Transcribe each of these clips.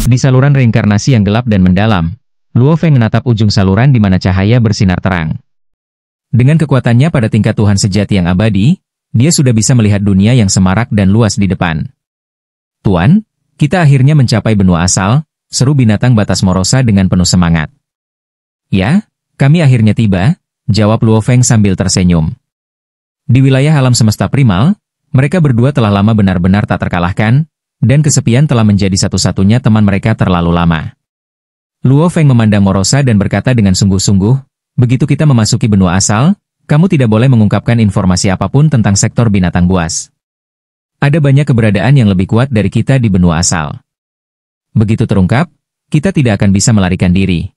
Di saluran reinkarnasi yang gelap dan mendalam, Luo Feng menatap ujung saluran di mana cahaya bersinar terang. Dengan kekuatannya pada tingkat Tuhan sejati yang abadi, dia sudah bisa melihat dunia yang semarak dan luas di depan. "Tuan, kita akhirnya mencapai benua asal," seru binatang batas Morosa dengan penuh semangat. "Ya, kami akhirnya tiba," jawab Luo Feng sambil tersenyum. Di wilayah alam semesta primal, mereka berdua telah lama benar-benar tak terkalahkan, dan kesepian telah menjadi satu-satunya teman mereka terlalu lama. Luo Feng memandang Morosa dan berkata dengan sungguh-sungguh, "Begitu kita memasuki benua asal, kamu tidak boleh mengungkapkan informasi apapun tentang sektor binatang buas. Ada banyak keberadaan yang lebih kuat dari kita di benua asal. Begitu terungkap, kita tidak akan bisa melarikan diri.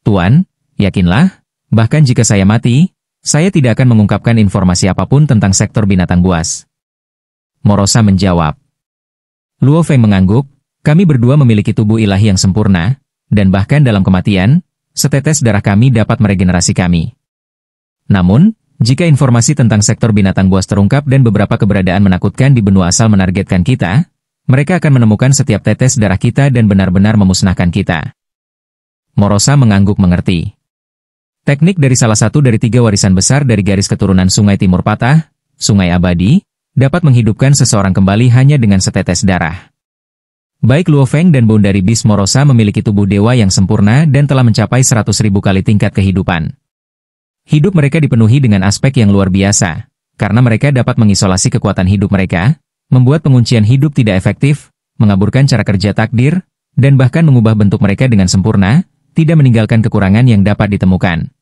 Tuan, yakinlah, bahkan jika saya mati, saya tidak akan mengungkapkan informasi apapun tentang sektor binatang buas." Morosa menjawab. Luo Feng mengangguk, "Kami berdua memiliki tubuh ilahi yang sempurna, dan bahkan dalam kematian, setetes darah kami dapat meregenerasi kami. Namun, jika informasi tentang sektor binatang buas terungkap dan beberapa keberadaan menakutkan di benua asal menargetkan kita, mereka akan menemukan setiap tetes darah kita dan benar-benar memusnahkan kita." Morosa mengangguk mengerti. Teknik dari salah satu dari 3 warisan besar dari garis keturunan Sungai Timur Patah, Sungai Abadi, dapat menghidupkan seseorang kembali hanya dengan setetes darah. Baik Luo Feng dan Boundary Beast Morosa memiliki tubuh dewa yang sempurna dan telah mencapai 100.000 kali tingkat kehidupan. Hidup mereka dipenuhi dengan aspek yang luar biasa, karena mereka dapat mengisolasi kekuatan hidup mereka, membuat penguncian hidup tidak efektif, mengaburkan cara kerja takdir, dan bahkan mengubah bentuk mereka dengan sempurna, tidak meninggalkan kekurangan yang dapat ditemukan.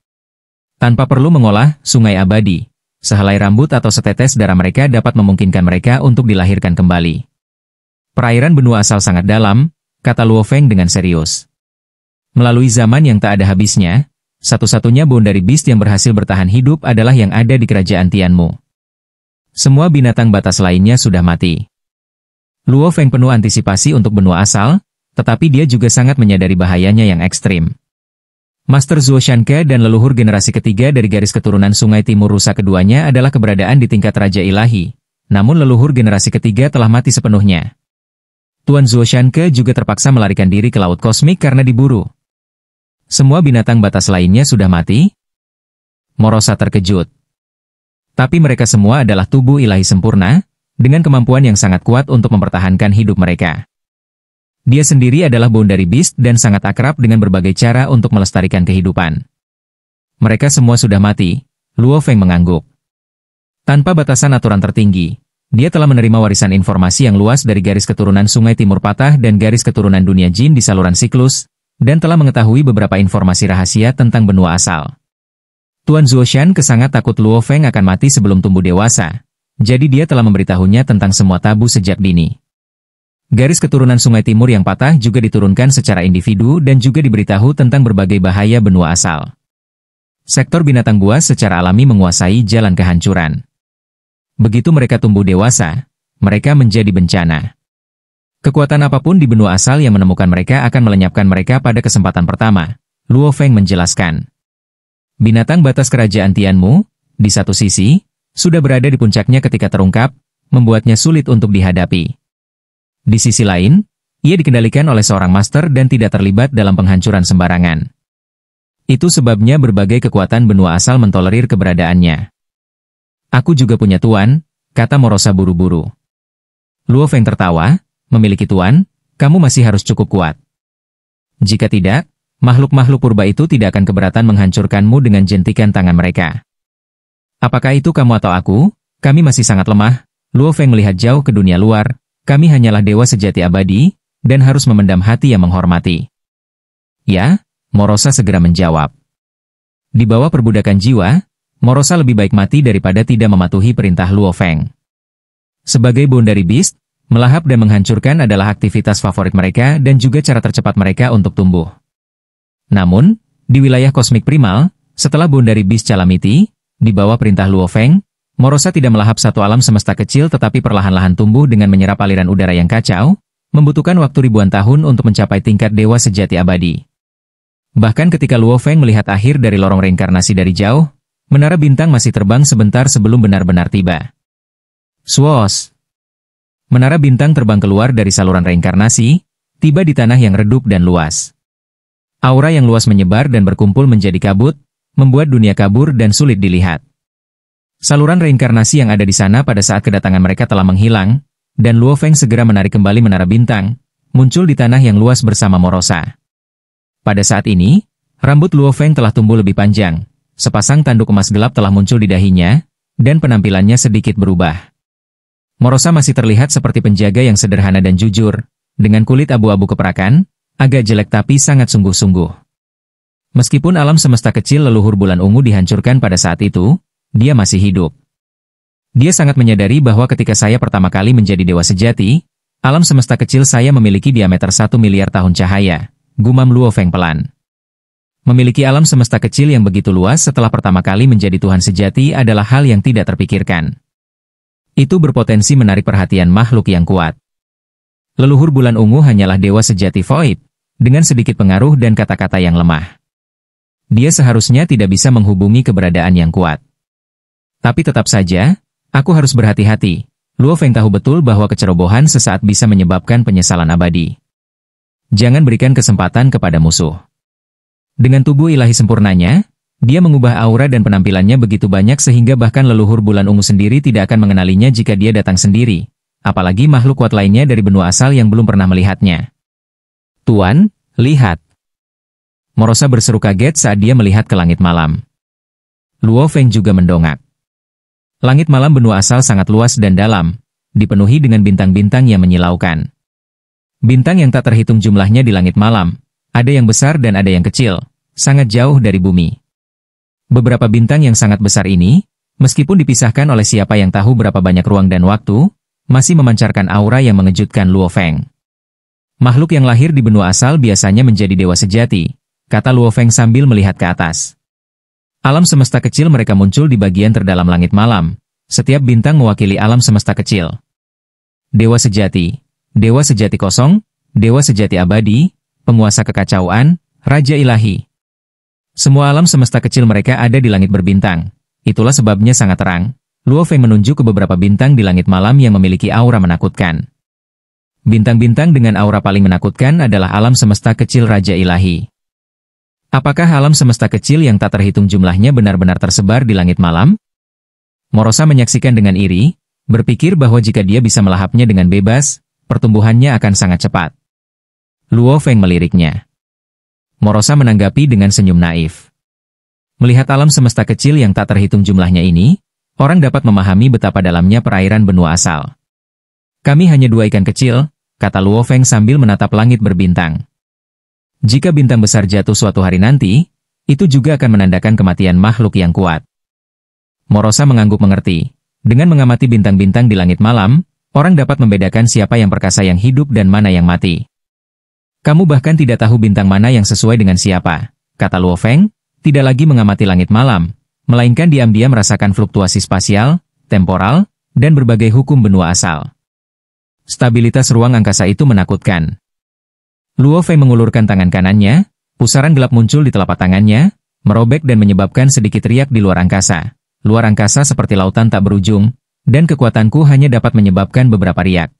Tanpa perlu mengolah sungai abadi, sehelai rambut atau setetes darah mereka dapat memungkinkan mereka untuk dilahirkan kembali. "Perairan benua asal sangat dalam," kata Luo Feng dengan serius. "Melalui zaman yang tak ada habisnya, satu-satunya Boundary Beast yang berhasil bertahan hidup adalah yang ada di kerajaan Tianmu. Semua binatang batas lainnya sudah mati." Luo Feng penuh antisipasi untuk benua asal, tetapi dia juga sangat menyadari bahayanya yang ekstrim. Master Zuo Shanke dan leluhur generasi ketiga dari garis keturunan Sungai Timur Rusa keduanya adalah keberadaan di tingkat Raja Ilahi, namun leluhur generasi ketiga telah mati sepenuhnya. Tuan Zuo Shanke juga terpaksa melarikan diri ke Laut Kosmik karena diburu. Semua binatang batas lainnya sudah mati? Morosa terkejut. Tapi mereka semua adalah tubuh ilahi sempurna, dengan kemampuan yang sangat kuat untuk mempertahankan hidup mereka. Dia sendiri adalah Boundary Beast dan sangat akrab dengan berbagai cara untuk melestarikan kehidupan. Mereka semua sudah mati, Luo Feng mengangguk. Tanpa batasan aturan tertinggi, dia telah menerima warisan informasi yang luas dari garis keturunan Sungai Timur Patah dan garis keturunan dunia jin di saluran siklus, dan telah mengetahui beberapa informasi rahasia tentang benua asal. Tuan Zuo Shan sangat takut Luo Feng akan mati sebelum tumbuh dewasa, jadi dia telah memberitahunya tentang semua tabu sejak dini. Garis keturunan Sungai Timur yang patah juga diturunkan secara individu dan juga diberitahu tentang berbagai bahaya benua asal. Sektor binatang buas secara alami menguasai jalan kehancuran. Begitu mereka tumbuh dewasa, mereka menjadi bencana. Kekuatan apapun di benua asal yang menemukan mereka akan melenyapkan mereka pada kesempatan pertama, Luo Feng menjelaskan. Binatang batas kerajaan Tianmu, di satu sisi, sudah berada di puncaknya ketika terungkap, membuatnya sulit untuk dihadapi. Di sisi lain, ia dikendalikan oleh seorang master dan tidak terlibat dalam penghancuran sembarangan. Itu sebabnya berbagai kekuatan benua asal mentolerir keberadaannya. "Aku juga punya tuan," kata Morosa buru-buru. Luo Feng tertawa, "Memiliki tuan, kamu masih harus cukup kuat. Jika tidak, makhluk-makhluk purba itu tidak akan keberatan menghancurkanmu dengan jentikan tangan mereka." "Apakah itu kamu atau aku? Kami masih sangat lemah." Luo Feng melihat jauh ke dunia luar. "Kami hanyalah dewa sejati abadi, dan harus memendam hati yang menghormati." "Ya," Morosa segera menjawab. Di bawah perbudakan jiwa, Morosa lebih baik mati daripada tidak mematuhi perintah Luo Feng. Sebagai Boundary Beast, melahap dan menghancurkan adalah aktivitas favorit mereka dan juga cara tercepat mereka untuk tumbuh. Namun, di wilayah kosmik primal, setelah Boundary Beast Calamity, di bawah perintah Luo Feng, Morosa tidak melahap satu alam semesta kecil tetapi perlahan-lahan tumbuh dengan menyerap aliran udara yang kacau, membutuhkan waktu ribuan tahun untuk mencapai tingkat dewa sejati abadi. Bahkan ketika Luo Feng melihat akhir dari lorong reinkarnasi dari jauh, Menara bintang masih terbang sebentar sebelum benar-benar tiba. Swoosh! Menara bintang terbang keluar dari saluran reinkarnasi, tiba di tanah yang redup dan luas. Aura yang luas menyebar dan berkumpul menjadi kabut, membuat dunia kabur dan sulit dilihat. Saluran reinkarnasi yang ada di sana pada saat kedatangan mereka telah menghilang, dan Luo Feng segera menarik kembali menara bintang, muncul di tanah yang luas bersama Morosa. Pada saat ini, rambut Luo Feng telah tumbuh lebih panjang, sepasang tanduk emas gelap telah muncul di dahinya, dan penampilannya sedikit berubah. Morosa masih terlihat seperti penjaga yang sederhana dan jujur, dengan kulit abu-abu keperakan, agak jelek tapi sangat sungguh-sungguh. Meskipun alam semesta kecil leluhur bulan ungu dihancurkan pada saat itu, dia masih hidup. Dia sangat menyadari bahwa ketika saya pertama kali menjadi dewa sejati, alam semesta kecil saya memiliki diameter 1 miliar tahun cahaya, gumam Luo Feng pelan. Memiliki alam semesta kecil yang begitu luas setelah pertama kali menjadi Tuhan sejati adalah hal yang tidak terpikirkan. Itu berpotensi menarik perhatian makhluk yang kuat. Leluhur bulan ungu hanyalah dewa sejati Void, dengan sedikit pengaruh dan kata-kata yang lemah. Dia seharusnya tidak bisa menghubungi keberadaan yang kuat. Tapi tetap saja, aku harus berhati-hati. Luo Feng tahu betul bahwa kecerobohan sesaat bisa menyebabkan penyesalan abadi. Jangan berikan kesempatan kepada musuh. Dengan tubuh ilahi sempurnanya, dia mengubah aura dan penampilannya begitu banyak sehingga bahkan leluhur bulan ungu sendiri tidak akan mengenalinya jika dia datang sendiri, apalagi makhluk kuat lainnya dari benua asal yang belum pernah melihatnya. Tuan, lihat. Morosa berseru kaget saat dia melihat ke langit malam. Luo Feng juga mendongak. Langit malam benua asal sangat luas dan dalam, dipenuhi dengan bintang-bintang yang menyilaukan. Bintang yang tak terhitung jumlahnya di langit malam, ada yang besar dan ada yang kecil, sangat jauh dari bumi. Beberapa bintang yang sangat besar ini, meskipun dipisahkan oleh siapa yang tahu berapa banyak ruang dan waktu, masih memancarkan aura yang mengejutkan Luo Feng. Makhluk yang lahir di benua asal biasanya menjadi dewa sejati, kata Luo Feng sambil melihat ke atas. Alam semesta kecil mereka muncul di bagian terdalam langit malam. Setiap bintang mewakili alam semesta kecil. Dewa sejati kosong, dewa sejati abadi, penguasa kekacauan, raja ilahi. Semua alam semesta kecil mereka ada di langit berbintang. Itulah sebabnya sangat terang. Luo Feng menunjuk ke beberapa bintang di langit malam yang memiliki aura menakutkan. Bintang-bintang dengan aura paling menakutkan adalah alam semesta kecil raja ilahi. Apakah alam semesta kecil yang tak terhitung jumlahnya benar-benar tersebar di langit malam? Morosa menyaksikan dengan iri, berpikir bahwa jika dia bisa melahapnya dengan bebas, pertumbuhannya akan sangat cepat. Luo Feng meliriknya. Morosa menanggapi dengan senyum naif. Melihat alam semesta kecil yang tak terhitung jumlahnya ini, orang dapat memahami betapa dalamnya perairan benua asal. Kami hanya 2 ikan kecil, kata Luo Feng sambil menatap langit berbintang. Jika bintang besar jatuh suatu hari nanti, itu juga akan menandakan kematian makhluk yang kuat. Morosa mengangguk mengerti. Dengan mengamati bintang-bintang di langit malam, orang dapat membedakan siapa yang perkasa yang hidup dan mana yang mati. Kamu bahkan tidak tahu bintang mana yang sesuai dengan siapa, kata Luo Feng, tidak lagi mengamati langit malam, melainkan diam-diam merasakan fluktuasi spasial, temporal, dan berbagai hukum benua asal. Stabilitas ruang angkasa itu menakutkan. Luo Feng mengulurkan tangan kanannya, pusaran gelap muncul di telapak tangannya, merobek dan menyebabkan sedikit riak di luar angkasa. Luar angkasa seperti lautan tak berujung, dan kekuatanku hanya dapat menyebabkan beberapa riak.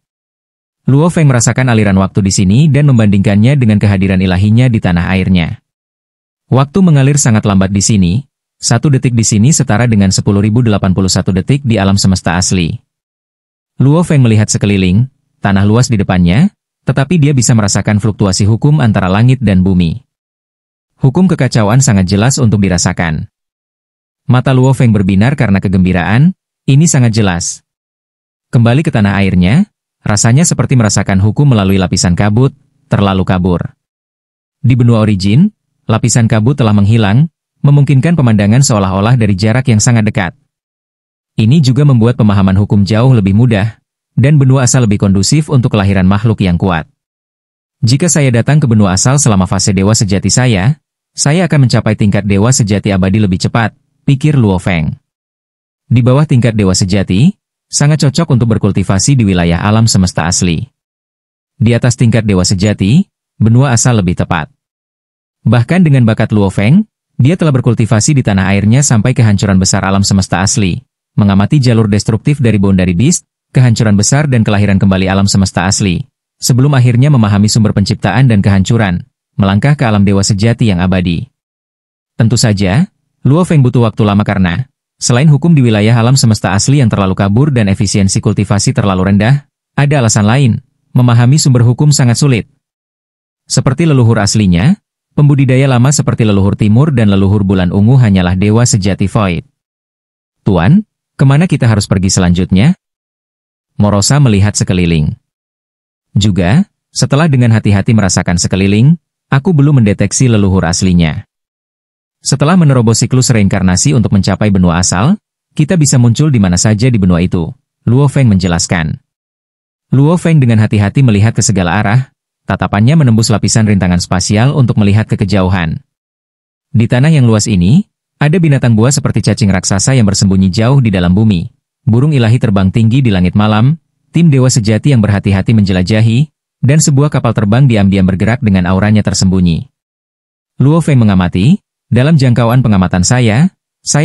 Luo Feng merasakan aliran waktu di sini dan membandingkannya dengan kehadiran ilahinya di tanah airnya. Waktu mengalir sangat lambat di sini, 1 detik di sini setara dengan 10.081 detik di alam semesta asli. Luo Feng melihat sekeliling, tanah luas di depannya, tetapi dia bisa merasakan fluktuasi hukum antara langit dan bumi. Hukum kekacauan sangat jelas untuk dirasakan. Mata Luo Feng berbinar karena kegembiraan, ini sangat jelas. Kembali ke tanah airnya, rasanya seperti merasakan hukum melalui lapisan kabut, terlalu kabur. Di benua origin, lapisan kabut telah menghilang, memungkinkan pemandangan seolah-olah dari jarak yang sangat dekat. Ini juga membuat pemahaman hukum jauh lebih mudah, dan benua asal lebih kondusif untuk kelahiran makhluk yang kuat. Jika saya datang ke benua asal selama fase dewa sejati saya akan mencapai tingkat dewa sejati abadi lebih cepat, pikir Luo Feng. Di bawah tingkat dewa sejati, sangat cocok untuk berkultivasi di wilayah alam semesta asli. Di atas tingkat dewa sejati, benua asal lebih tepat. Bahkan dengan bakat Luo Feng, Dia telah berkultivasi di tanah airnya sampai kehancuran besar alam semesta asli, mengamati jalur destruktif dari Boundary Beast, kehancuran besar dan kelahiran kembali alam semesta asli, sebelum akhirnya memahami sumber penciptaan dan kehancuran, melangkah ke alam dewa sejati yang abadi. Tentu saja, Luo Feng butuh waktu lama karena, selain hukum di wilayah alam semesta asli yang terlalu kabur dan efisiensi kultivasi terlalu rendah, ada alasan lain, memahami sumber hukum sangat sulit. Seperti leluhur aslinya, pembudidaya lama seperti leluhur timur dan leluhur bulan ungu hanyalah dewa sejati Void. Tuan, kemana kita harus pergi selanjutnya? Morosa melihat sekeliling. Juga, setelah dengan hati-hati merasakan sekeliling, aku belum mendeteksi leluhur aslinya. Setelah menerobos siklus reinkarnasi untuk mencapai benua asal, kita bisa muncul di mana saja di benua itu, Luo Feng menjelaskan. Luo Feng dengan hati-hati melihat ke segala arah, tatapannya menembus lapisan rintangan spasial untuk melihat ke kejauhan. Di tanah yang luas ini, ada binatang buas seperti cacing raksasa yang bersembunyi jauh di dalam bumi, burung ilahi terbang tinggi di langit malam, tim dewa sejati yang berhati-hati menjelajahi, dan sebuah kapal terbang diam-diam bergerak dengan auranya tersembunyi. Luo Feng mengamati, dalam jangkauan pengamatan saya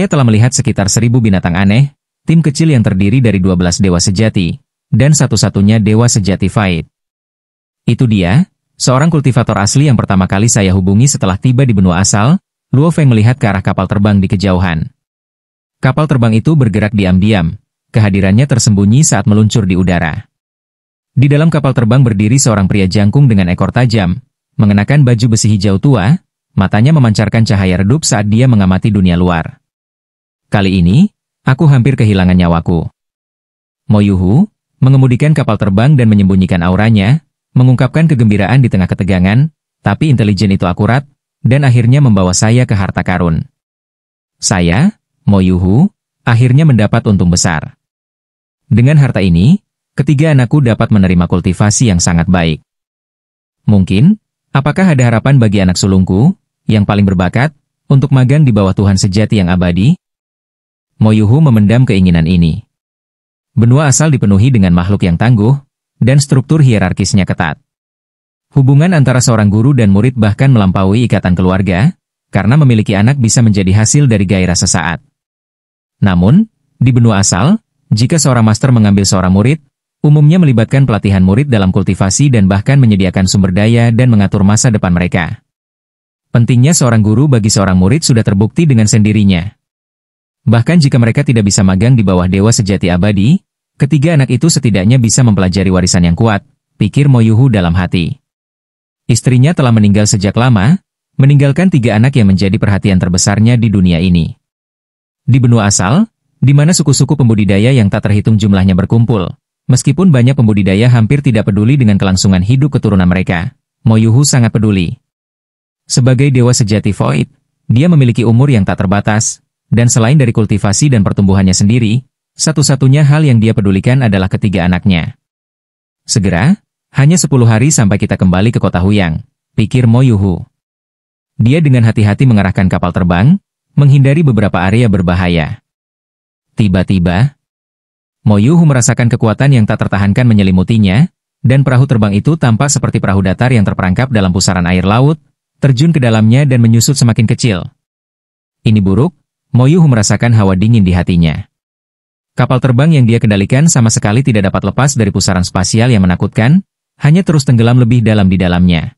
telah melihat sekitar 1000 binatang aneh, tim kecil yang terdiri dari 12 dewa sejati, dan satu-satunya dewa sejati Void. Itu dia, seorang kultivator asli yang pertama kali saya hubungi setelah tiba di benua asal. Luo Feng melihat ke arah kapal terbang di kejauhan. Kapal terbang itu bergerak diam-diam, kehadirannya tersembunyi saat meluncur di udara. Di dalam kapal terbang berdiri seorang pria jangkung dengan ekor tajam, mengenakan baju besi hijau tua, matanya memancarkan cahaya redup saat dia mengamati dunia luar. Kali ini, aku hampir kehilangan nyawaku. Mo Yuhu, mengemudikan kapal terbang dan menyembunyikan auranya, mengungkapkan kegembiraan di tengah ketegangan, tapi intelijen itu akurat, dan akhirnya membawa saya ke harta karun. Saya, Mo Yuhu, akhirnya mendapat untung besar. Dengan harta ini, ketiga anakku dapat menerima kultivasi yang sangat baik. Mungkin, apakah ada harapan bagi anak sulungku, yang paling berbakat, untuk magang di bawah Tuhan sejati yang abadi? Mo Yuhu memendam keinginan ini. Benua asal dipenuhi dengan makhluk yang tangguh, dan struktur hierarkisnya ketat. Hubungan antara seorang guru dan murid bahkan melampaui ikatan keluarga, karena memiliki anak bisa menjadi hasil dari gairah sesaat. Namun, di benua asal, jika seorang master mengambil seorang murid, umumnya melibatkan pelatihan murid dalam kultivasi dan bahkan menyediakan sumber daya dan mengatur masa depan mereka. Pentingnya seorang guru bagi seorang murid sudah terbukti dengan sendirinya. Bahkan jika mereka tidak bisa magang di bawah dewa sejati abadi, ketiga anak itu setidaknya bisa mempelajari warisan yang kuat, pikir Mo Yuhu dalam hati. Istrinya telah meninggal sejak lama, meninggalkan 3 anak yang menjadi perhatian terbesarnya di dunia ini. Di benua asal, di mana suku-suku pembudidaya yang tak terhitung jumlahnya berkumpul, meskipun banyak pembudidaya hampir tidak peduli dengan kelangsungan hidup keturunan mereka, Mo Yuhu sangat peduli. Sebagai dewa sejati Void, dia memiliki umur yang tak terbatas, dan selain dari kultivasi dan pertumbuhannya sendiri, satu-satunya hal yang dia pedulikan adalah ketiga anaknya. Segera, hanya 10 hari sampai kita kembali ke kota Huyang, pikir Mo Yuhu. Dia dengan hati-hati mengarahkan kapal terbang, menghindari beberapa area berbahaya. Tiba-tiba, Mo Yuhu merasakan kekuatan yang tak tertahankan menyelimutinya, dan perahu terbang itu tampak seperti perahu datar yang terperangkap dalam pusaran air laut, terjun ke dalamnya dan menyusut semakin kecil. Ini buruk, Mo Yuhu merasakan hawa dingin di hatinya. Kapal terbang yang dia kendalikan sama sekali tidak dapat lepas dari pusaran spasial yang menakutkan, hanya terus tenggelam lebih dalam di dalamnya.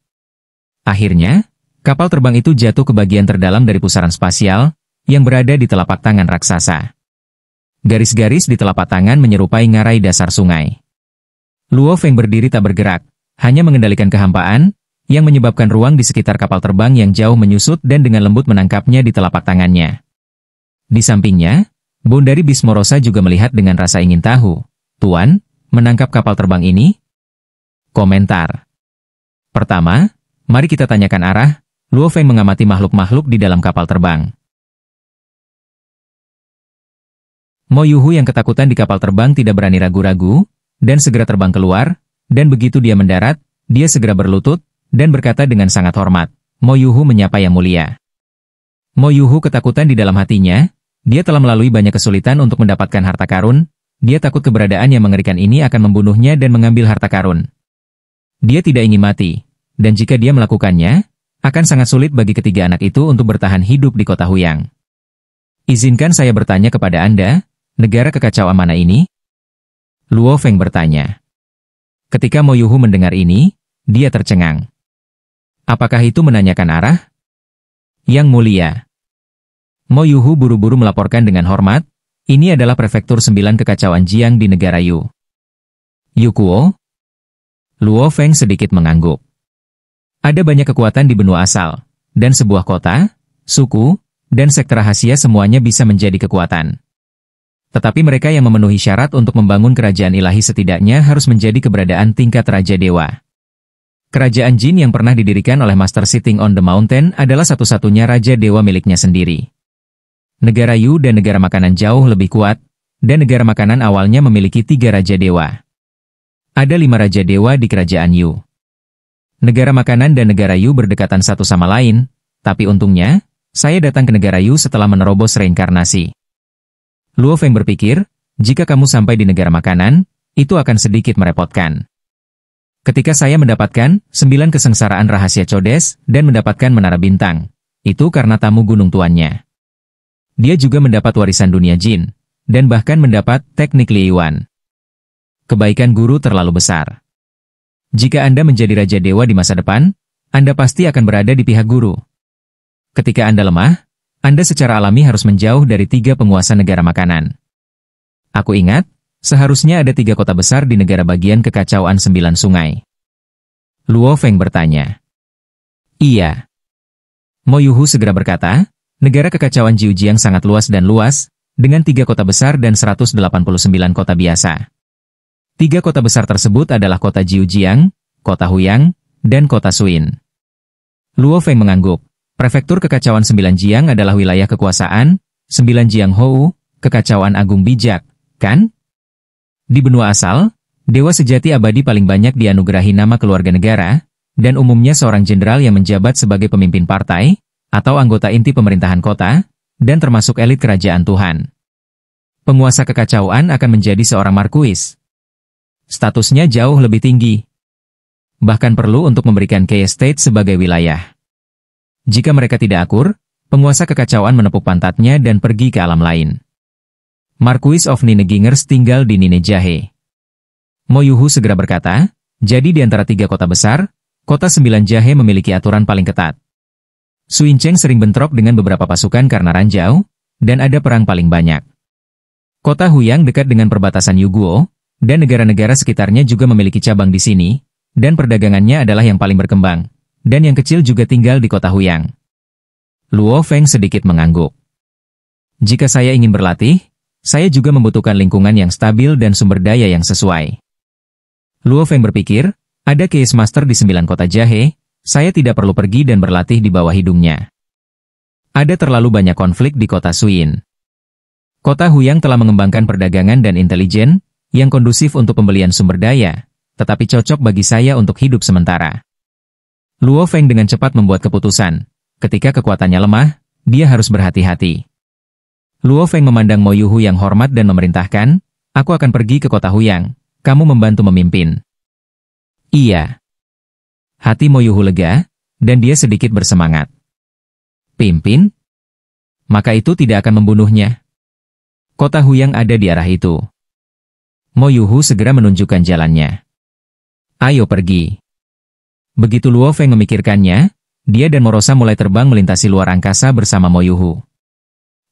Akhirnya, kapal terbang itu jatuh ke bagian terdalam dari pusaran spasial, yang berada di telapak tangan raksasa. Garis-garis di telapak tangan menyerupai ngarai dasar sungai. Luo Feng berdiri tak bergerak, hanya mengendalikan kehampaan, yang menyebabkan ruang di sekitar kapal terbang yang jauh menyusut dan dengan lembut menangkapnya di telapak tangannya. Di sampingnya, Boundary Beast Morosa juga melihat dengan rasa ingin tahu. Tuan, menangkap kapal terbang ini? Komentar. Pertama, mari kita tanyakan arah. Luo Feng mengamati makhluk-makhluk di dalam kapal terbang. Mo Yuhu yang ketakutan di kapal terbang tidak berani ragu-ragu, dan segera terbang keluar, dan begitu dia mendarat, dia segera berlutut, dan berkata dengan sangat hormat, Mo Yuhu menyapa yang mulia. Mo Yuhu ketakutan di dalam hatinya. Dia telah melalui banyak kesulitan untuk mendapatkan harta karun, dia takut keberadaan yang mengerikan ini akan membunuhnya dan mengambil harta karun. Dia tidak ingin mati, dan jika dia melakukannya, Akan sangat sulit bagi ketiga anak itu untuk bertahan hidup di kota Huyang. Izinkan saya bertanya kepada Anda, negara kekacauan mana ini? Luo Feng bertanya. Ketika Mo Yuhu mendengar ini, dia tercengang. Apakah itu menanyakan arah? Yang mulia. Mo Yuhu buru-buru melaporkan dengan hormat, ini adalah prefektur 9 kekacauan Jiang di negara Yu. Yukuo? Luo Feng sedikit mengangguk. Ada banyak kekuatan di benua asal, dan sebuah kota, suku, dan sekte rahasia semuanya bisa menjadi kekuatan. Tetapi mereka yang memenuhi syarat untuk membangun kerajaan ilahi setidaknya harus menjadi keberadaan tingkat Raja Dewa. Kerajaan Jin yang pernah didirikan oleh Master Sitting on the Mountain adalah satu-satunya Raja Dewa miliknya sendiri. Negara Yu dan negara makanan jauh lebih kuat, dan negara makanan awalnya memiliki 3 Raja Dewa. Ada 5 Raja Dewa di kerajaan Yu. Negara makanan dan negara Yu berdekatan satu sama lain, tapi untungnya, saya datang ke negara Yu setelah menerobos reinkarnasi. Luo Feng berpikir, jika kamu sampai di negara makanan, itu akan sedikit merepotkan. Ketika saya mendapatkan 9 kesengsaraan rahasia codes dan mendapatkan menara bintang, itu karena tamu gunung tuannya. Dia juga mendapat warisan dunia jin, dan bahkan mendapat teknik Liyuan. Kebaikan guru terlalu besar. Jika Anda menjadi Raja Dewa di masa depan, Anda pasti akan berada di pihak guru. Ketika Anda lemah, Anda secara alami harus menjauh dari 3 penguasa negara makanan. Aku ingat, seharusnya ada 3 kota besar di negara bagian kekacauan 9 sungai. Luo Feng bertanya. Iya. Mo Yuhu segera berkata, negara kekacauan Jiujiang sangat luas dan luas, dengan 3 kota besar dan 189 kota biasa. 3 kota besar tersebut adalah kota Jiujiang, kota Huyang, dan kota Suin. Luo Feng mengangguk. Prefektur kekacauan 9 Jiang adalah wilayah kekuasaan, 9 Jiang Hou, kekacauan agung bijak, kan? Di benua asal, dewa sejati abadi paling banyak dianugerahi nama keluarga negara, dan umumnya seorang jenderal yang menjabat sebagai pemimpin partai, atau anggota inti pemerintahan kota, dan termasuk elit kerajaan Tuhan. Penguasa kekacauan akan menjadi seorang markuis. Statusnya jauh lebih tinggi. Bahkan perlu untuk memberikan key estate sebagai wilayah. Jika mereka tidak akur, penguasa kekacauan menepuk pantatnya dan pergi ke alam lain. Marquis of Ninegingers tinggal di Nine Jahe. Mo Yuhu segera berkata, jadi di antara 3 kota besar, kota 9 Jahe memiliki aturan paling ketat. Suin Cheng sering bentrok dengan beberapa pasukan karena ranjau, dan ada perang paling banyak. Kota Huyang dekat dengan perbatasan Yuguo, dan negara-negara sekitarnya juga memiliki cabang di sini, dan perdagangannya adalah yang paling berkembang, dan yang kecil juga tinggal di kota Huyang. Luo Feng sedikit mengangguk. Jika saya ingin berlatih, saya juga membutuhkan lingkungan yang stabil dan sumber daya yang sesuai. Luo Feng berpikir, ada case master di 9 kota Jahe, saya tidak perlu pergi dan berlatih di bawah hidungnya. Ada terlalu banyak konflik di kota Suin. Kota Huyang telah mengembangkan perdagangan dan intelijen, yang kondusif untuk pembelian sumber daya, tetapi cocok bagi saya untuk hidup sementara. Luo Feng dengan cepat membuat keputusan. Ketika kekuatannya lemah, dia harus berhati-hati. Luo Feng memandang Mo Yuhu yang hormat dan memerintahkan, aku akan pergi ke kota Huyang, kamu membantu memimpin. Iya. Hati Mo Yuhu lega, dan dia sedikit bersemangat. Pimpin? Maka itu tidak akan membunuhnya. Kota Huyang ada di arah itu. Mo Yuhu segera menunjukkan jalannya. Ayo pergi. Begitu Luo Feng memikirkannya, dia dan Morosa mulai terbang melintasi luar angkasa bersama Mo Yuhu.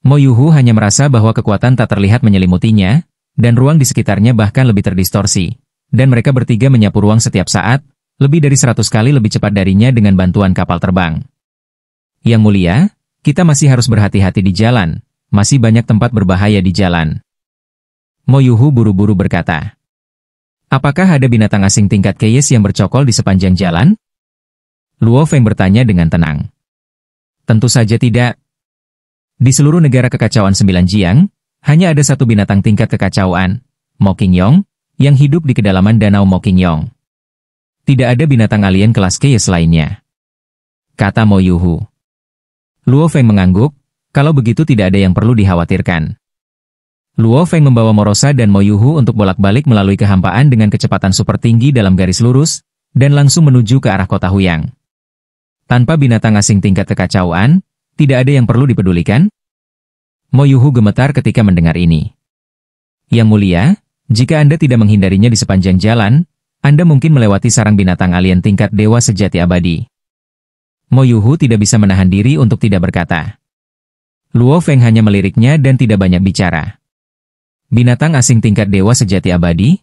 Mo Yuhu hanya merasa bahwa kekuatan tak terlihat menyelimutinya, dan ruang di sekitarnya bahkan lebih terdistorsi, dan mereka bertiga menyapu ruang setiap saat, lebih dari 100 kali lebih cepat darinya dengan bantuan kapal terbang. Yang mulia, kita masih harus berhati-hati di jalan, masih banyak tempat berbahaya di jalan. Mo Yuhu buru-buru berkata. Apakah ada binatang asing tingkat keyes yang bercokol di sepanjang jalan? Luo Feng bertanya dengan tenang. Tentu saja tidak. Di seluruh negara kekacauan 9 Jiang, hanya ada satu binatang tingkat kekacauan, Mo Qingyong, yang hidup di kedalaman danau Mo Qingyong. Tidak ada binatang alien kelas keyes lainnya. Kata Mo Yuhu. Luo Feng mengangguk, kalau begitu tidak ada yang perlu dikhawatirkan. Luo Feng membawa Morosa dan Mo Yuhu untuk bolak-balik melalui kehampaan dengan kecepatan super tinggi dalam garis lurus, dan langsung menuju ke arah kota Huyang. Tanpa binatang asing tingkat kekacauan, tidak ada yang perlu dipedulikan? Mo Yuhu gemetar ketika mendengar ini. Yang mulia, jika Anda tidak menghindarinya di sepanjang jalan, Anda mungkin melewati sarang binatang alien tingkat dewa sejati abadi. Mo Yuhu tidak bisa menahan diri untuk tidak berkata. Luo Feng hanya meliriknya dan tidak banyak bicara. Binatang asing tingkat dewa sejati abadi?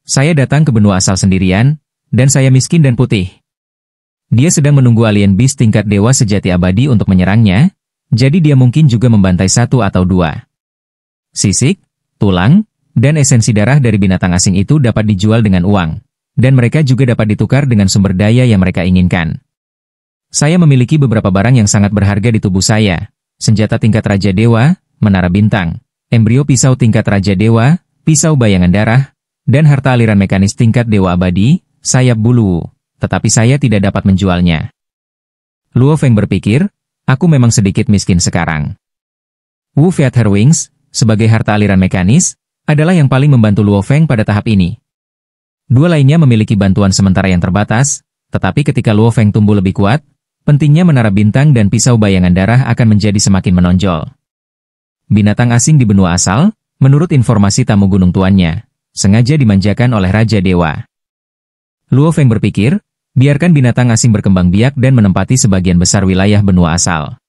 Saya datang ke benua asal sendirian, dan saya miskin dan putih. Dia sedang menunggu alien beast tingkat dewa sejati abadi untuk menyerangnya, jadi dia mungkin juga membantai satu atau dua. Sisik, tulang, dan esensi darah dari binatang asing itu dapat dijual dengan uang, dan mereka juga dapat ditukar dengan sumber daya yang mereka inginkan. Saya memiliki beberapa barang yang sangat berharga di tubuh saya, senjata tingkat Raja Dewa, menara bintang, embrio pisau tingkat Raja Dewa, pisau bayangan darah, dan harta aliran mekanis tingkat Dewa Abadi, sayap bulu, tetapi saya tidak dapat menjualnya. Luo Feng berpikir, aku memang sedikit miskin sekarang. Wu Feather Wings, sebagai harta aliran mekanis, adalah yang paling membantu Luo Feng pada tahap ini. Dua lainnya memiliki bantuan sementara yang terbatas, tetapi ketika Luo Feng tumbuh lebih kuat, pentingnya menara bintang dan pisau bayangan darah akan menjadi semakin menonjol. Binatang asing di benua asal, menurut informasi tamu gunung tuannya, sengaja dimanjakan oleh Raja Dewa. Luo Feng berpikir, biarkan binatang asing berkembang biak dan menempati sebagian besar wilayah benua asal.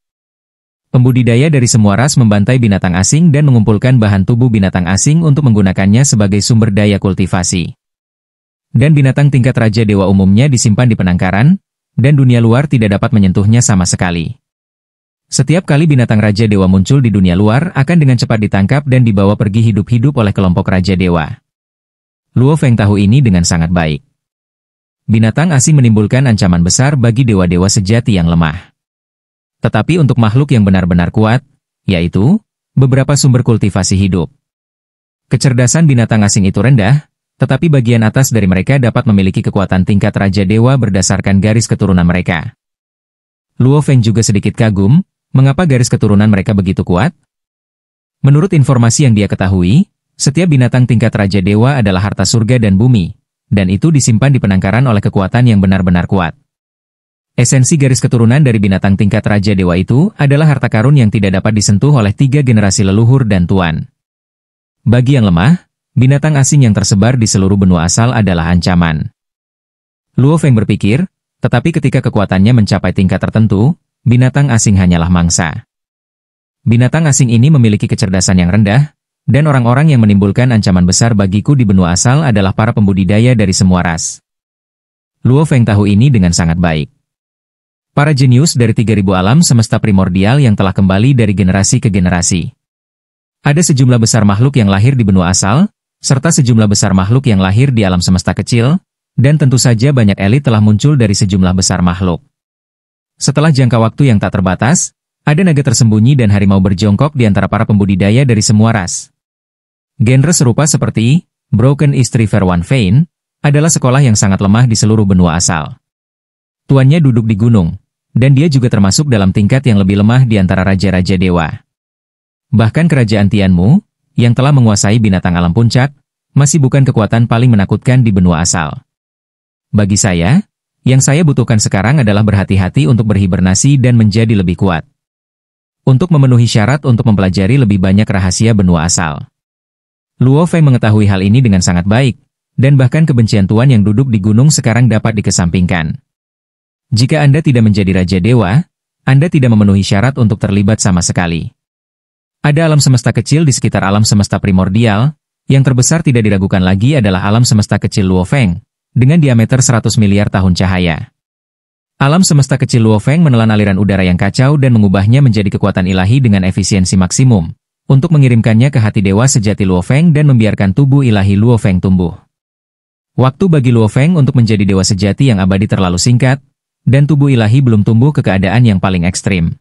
Pembudidaya dari semua ras membantai binatang asing dan mengumpulkan bahan tubuh binatang asing untuk menggunakannya sebagai sumber daya kultivasi. Dan binatang tingkat Raja Dewa umumnya disimpan di penangkaran, dan dunia luar tidak dapat menyentuhnya sama sekali. Setiap kali binatang Raja Dewa muncul di dunia luar akan dengan cepat ditangkap dan dibawa pergi hidup-hidup oleh kelompok Raja Dewa. Luo Feng tahu ini dengan sangat baik. Binatang asing menimbulkan ancaman besar bagi dewa-dewa sejati yang lemah. Tetapi untuk makhluk yang benar-benar kuat, yaitu beberapa sumber kultivasi hidup. Kecerdasan binatang asing itu rendah, tetapi bagian atas dari mereka dapat memiliki kekuatan tingkat Raja Dewa berdasarkan garis keturunan mereka. Luo Feng juga sedikit kagum, mengapa garis keturunan mereka begitu kuat? Menurut informasi yang dia ketahui, setiap binatang tingkat Raja Dewa adalah harta surga dan bumi, dan itu disimpan di penangkaran oleh kekuatan yang benar-benar kuat. Esensi garis keturunan dari binatang tingkat Raja Dewa itu adalah harta karun yang tidak dapat disentuh oleh 3 generasi leluhur dan tuan. Bagi yang lemah, binatang asing yang tersebar di seluruh benua asal adalah ancaman. Luo Feng berpikir, tetapi ketika kekuatannya mencapai tingkat tertentu, binatang asing hanyalah mangsa. Binatang asing ini memiliki kecerdasan yang rendah, dan orang-orang yang menimbulkan ancaman besar bagiku di benua asal adalah para pembudidaya dari semua ras. Luo Feng tahu ini dengan sangat baik. Para jenius dari 3000 alam semesta primordial yang telah kembali dari generasi ke generasi. Ada sejumlah besar makhluk yang lahir di benua asal, serta sejumlah besar makhluk yang lahir di alam semesta kecil, dan tentu saja banyak elit telah muncul dari sejumlah besar makhluk. Setelah jangka waktu yang tak terbatas, ada naga tersembunyi dan harimau berjongkok di antara para pembudidaya dari semua ras. Genre serupa seperti Broken East River One Vein adalah sekolah yang sangat lemah di seluruh benua asal. Tuannya duduk di gunung, dan dia juga termasuk dalam tingkat yang lebih lemah di antara raja-raja dewa. Bahkan kerajaan Tianmu, yang telah menguasai binatang alam puncak, masih bukan kekuatan paling menakutkan di benua asal. Bagi saya, yang saya butuhkan sekarang adalah berhati-hati untuk berhibernasi dan menjadi lebih kuat. Untuk memenuhi syarat untuk mempelajari lebih banyak rahasia benua asal. Luo Feng mengetahui hal ini dengan sangat baik, dan bahkan kebencian tuan yang duduk di gunung sekarang dapat dikesampingkan. Jika Anda tidak menjadi Raja Dewa, Anda tidak memenuhi syarat untuk terlibat sama sekali. Ada alam semesta kecil di sekitar alam semesta primordial, yang terbesar tidak diragukan lagi adalah alam semesta kecil Luo Feng, dengan diameter 100 miliar tahun cahaya. Alam semesta kecil Luo Feng menelan aliran udara yang kacau dan mengubahnya menjadi kekuatan ilahi dengan efisiensi maksimum, untuk mengirimkannya ke hati dewa sejati Luo Feng dan membiarkan tubuh ilahi Luo Feng tumbuh. Waktu bagi Luo Feng untuk menjadi dewa sejati yang abadi terlalu singkat, dan tubuh ilahi belum tumbuh ke keadaan yang paling ekstrim.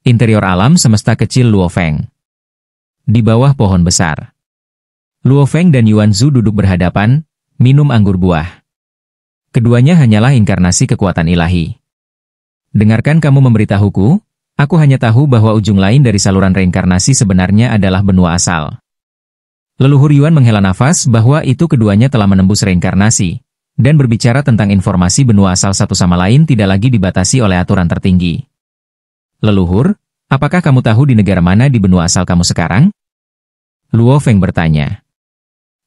Interior alam semesta kecil Luo Feng. Di bawah pohon besar. Luo Feng dan Yuan Zhu duduk berhadapan, minum anggur buah. Keduanya hanyalah inkarnasi kekuatan ilahi. Dengarkan kamu memberitahuku, aku hanya tahu bahwa ujung lain dari saluran reinkarnasi sebenarnya adalah benua asal. Leluhur Yuan menghela nafas bahwa itu keduanya telah menembus reinkarnasi, dan berbicara tentang informasi benua asal satu sama lain tidak lagi dibatasi oleh aturan tertinggi. Leluhur, apakah kamu tahu di negara mana di benua asal kamu sekarang? Luo Feng bertanya.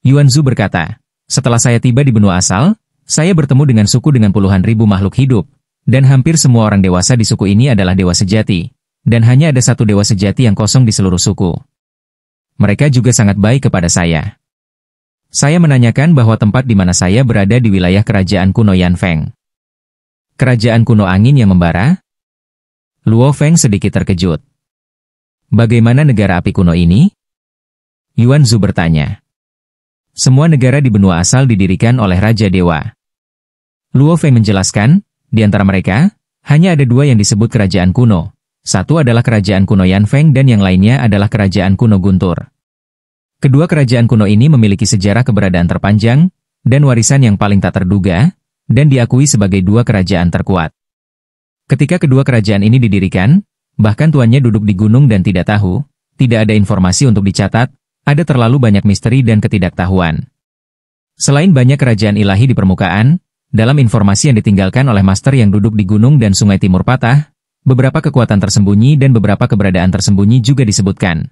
Yuan Zhu berkata, setelah saya tiba di benua asal, saya bertemu dengan suku dengan puluhan ribu makhluk hidup, dan hampir semua orang dewasa di suku ini adalah dewa sejati, dan hanya ada satu dewa sejati yang kosong di seluruh suku. Mereka juga sangat baik kepada saya. Saya menanyakan bahwa tempat di mana saya berada di wilayah kerajaan kuno Yanfeng. Kerajaan kuno angin yang membara? Luo Feng sedikit terkejut. Bagaimana negara api kuno ini? Yuan Zhu bertanya. Semua negara di benua asal didirikan oleh Raja Dewa. Luo Feng menjelaskan, di antara mereka, hanya ada dua yang disebut kerajaan kuno. Satu adalah kerajaan kuno Yanfeng dan yang lainnya adalah kerajaan kuno Guntur. Kedua kerajaan kuno ini memiliki sejarah keberadaan terpanjang, dan warisan yang paling tak terduga, dan diakui sebagai dua kerajaan terkuat. Ketika kedua kerajaan ini didirikan, bahkan tuannya duduk di gunung dan tidak tahu, tidak ada informasi untuk dicatat, ada terlalu banyak misteri dan ketidaktahuan. Selain banyak kerajaan ilahi di permukaan, dalam informasi yang ditinggalkan oleh master yang duduk di gunung dan sungai timur patah, beberapa kekuatan tersembunyi dan beberapa keberadaan tersembunyi juga disebutkan.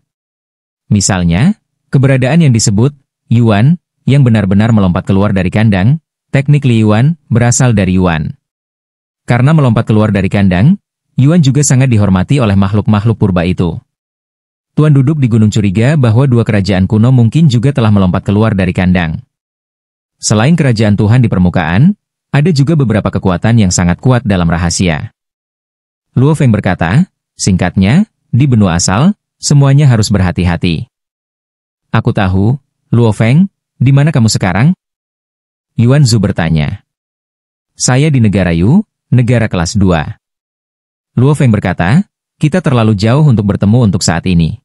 Misalnya, keberadaan yang disebut Yuan, yang benar-benar melompat keluar dari kandang, teknik Li Yuan berasal dari Yuan. Karena melompat keluar dari kandang, Yuan juga sangat dihormati oleh makhluk-makhluk purba itu. Tuan duduk di gunung curiga bahwa dua kerajaan kuno mungkin juga telah melompat keluar dari kandang. Selain kerajaan Tuhan di permukaan, ada juga beberapa kekuatan yang sangat kuat dalam rahasia. Luo Feng berkata, singkatnya, di benua asal, semuanya harus berhati-hati. Aku tahu, Luo Feng, di mana kamu sekarang? Yuan Zhu bertanya. Saya di negara Yu, negara kelas 2. Luo Feng berkata, kita terlalu jauh untuk bertemu untuk saat ini.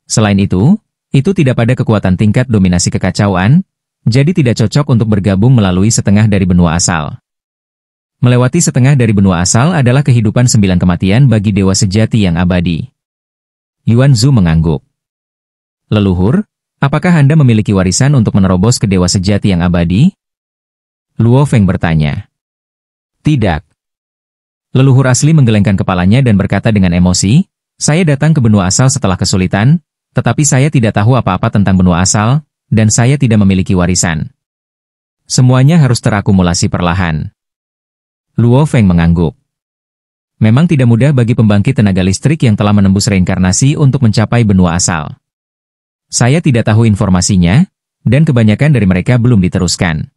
Selain itu tidak pada kekuatan tingkat dominasi kekacauan, jadi tidak cocok untuk bergabung melalui setengah dari benua asal. Melewati setengah dari benua asal adalah kehidupan 9 kematian bagi dewa sejati yang abadi. Yuan Zhu mengangguk. Leluhur, apakah Anda memiliki warisan untuk menerobos ke dewa sejati yang abadi? Luo Feng bertanya. Tidak. Leluhur asli menggelengkan kepalanya dan berkata dengan emosi, saya datang ke benua asal setelah kesulitan, tetapi saya tidak tahu apa-apa tentang benua asal, dan saya tidak memiliki warisan. Semuanya harus terakumulasi perlahan. Luo Feng mengangguk. Memang tidak mudah bagi pembangkit tenaga listrik yang telah menembus reinkarnasi untuk mencapai benua asal. Saya tidak tahu informasinya, dan kebanyakan dari mereka belum diteruskan.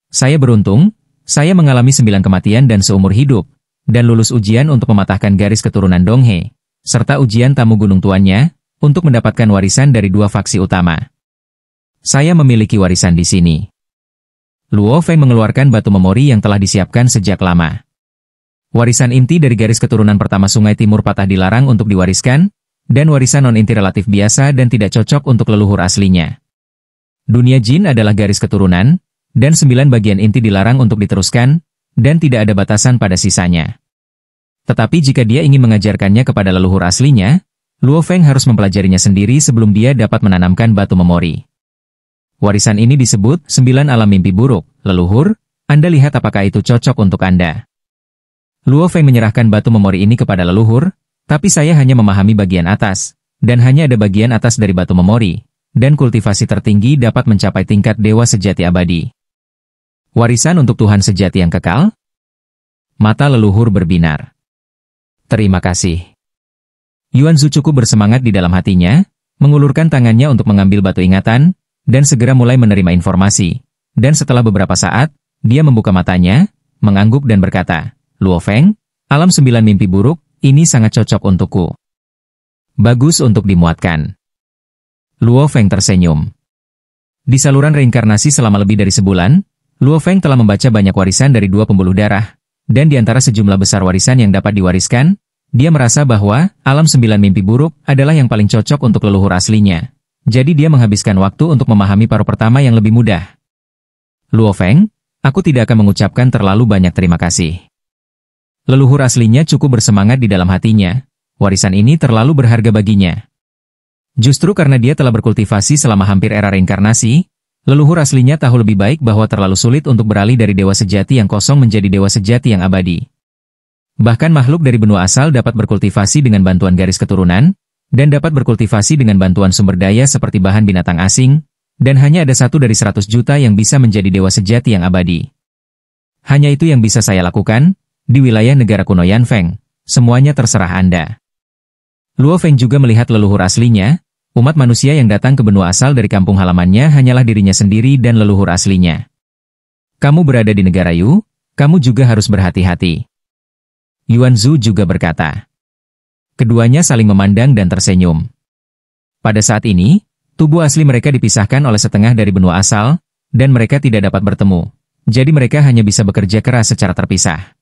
Saya beruntung, saya mengalami 9 kematian dan seumur hidup, dan lulus ujian untuk mematahkan garis keturunan Donghe, serta ujian tamu gunung tuannya, untuk mendapatkan warisan dari dua faksi utama. Saya memiliki warisan di sini. Luo Feng mengeluarkan batu memori yang telah disiapkan sejak lama. Warisan inti dari garis keturunan pertama sungai timur patah dilarang untuk diwariskan, dan warisan non-inti relatif biasa dan tidak cocok untuk leluhur aslinya. Dunia jin adalah garis keturunan, dan 9 bagian inti dilarang untuk diteruskan, dan tidak ada batasan pada sisanya. Tetapi jika dia ingin mengajarkannya kepada leluhur aslinya, Luo Feng harus mempelajarinya sendiri sebelum dia dapat menanamkan batu memori. Warisan ini disebut 9 alam mimpi buruk. Leluhur, Anda lihat apakah itu cocok untuk Anda. Luo Feng menyerahkan batu memori ini kepada leluhur, tapi saya hanya memahami bagian atas, dan hanya ada bagian atas dari batu memori, dan kultivasi tertinggi dapat mencapai tingkat dewa sejati abadi. Warisan untuk Tuhan sejati yang kekal? Mata leluhur berbinar. Terima kasih. Yuan Zhu cukup bersemangat di dalam hatinya, mengulurkan tangannya untuk mengambil batu ingatan, dan segera mulai menerima informasi. Dan setelah beberapa saat, dia membuka matanya, mengangguk dan berkata, Luo Feng, alam 9 mimpi buruk, ini sangat cocok untukku. Bagus untuk dimuatkan. Luo Feng tersenyum. Di saluran reinkarnasi selama lebih dari sebulan, Luo Feng telah membaca banyak warisan dari 2 pembuluh darah, dan di antara sejumlah besar warisan yang dapat diwariskan, dia merasa bahwa alam 9 mimpi buruk adalah yang paling cocok untuk leluhur aslinya. Jadi dia menghabiskan waktu untuk memahami paruh pertama yang lebih mudah. Luo Feng, aku tidak akan mengucapkan terlalu banyak terima kasih. Leluhur aslinya cukup bersemangat di dalam hatinya. Warisan ini terlalu berharga baginya. Justru karena dia telah berkultivasi selama hampir era reinkarnasi, Leluhur aslinya tahu lebih baik bahwa terlalu sulit untuk beralih dari dewa sejati yang kosong menjadi dewa sejati yang abadi. Bahkan makhluk dari benua asal dapat berkultivasi dengan bantuan garis keturunan, dan dapat berkultivasi dengan bantuan sumber daya seperti bahan binatang asing, dan hanya ada 1 dari 100 juta yang bisa menjadi dewa sejati yang abadi. Hanya itu yang bisa saya lakukan, di wilayah negara kuno Yanfeng. Semuanya terserah Anda. Luo Feng juga melihat leluhur aslinya. Umat manusia yang datang ke benua asal dari kampung halamannya hanyalah dirinya sendiri dan leluhur aslinya. Kamu berada di negara Yu, kamu juga harus berhati-hati. Yuan Zhu juga berkata. Keduanya saling memandang dan tersenyum. Pada saat ini, tubuh asli mereka dipisahkan oleh setengah dari benua asal, dan mereka tidak dapat bertemu. Jadi mereka hanya bisa bekerja keras secara terpisah.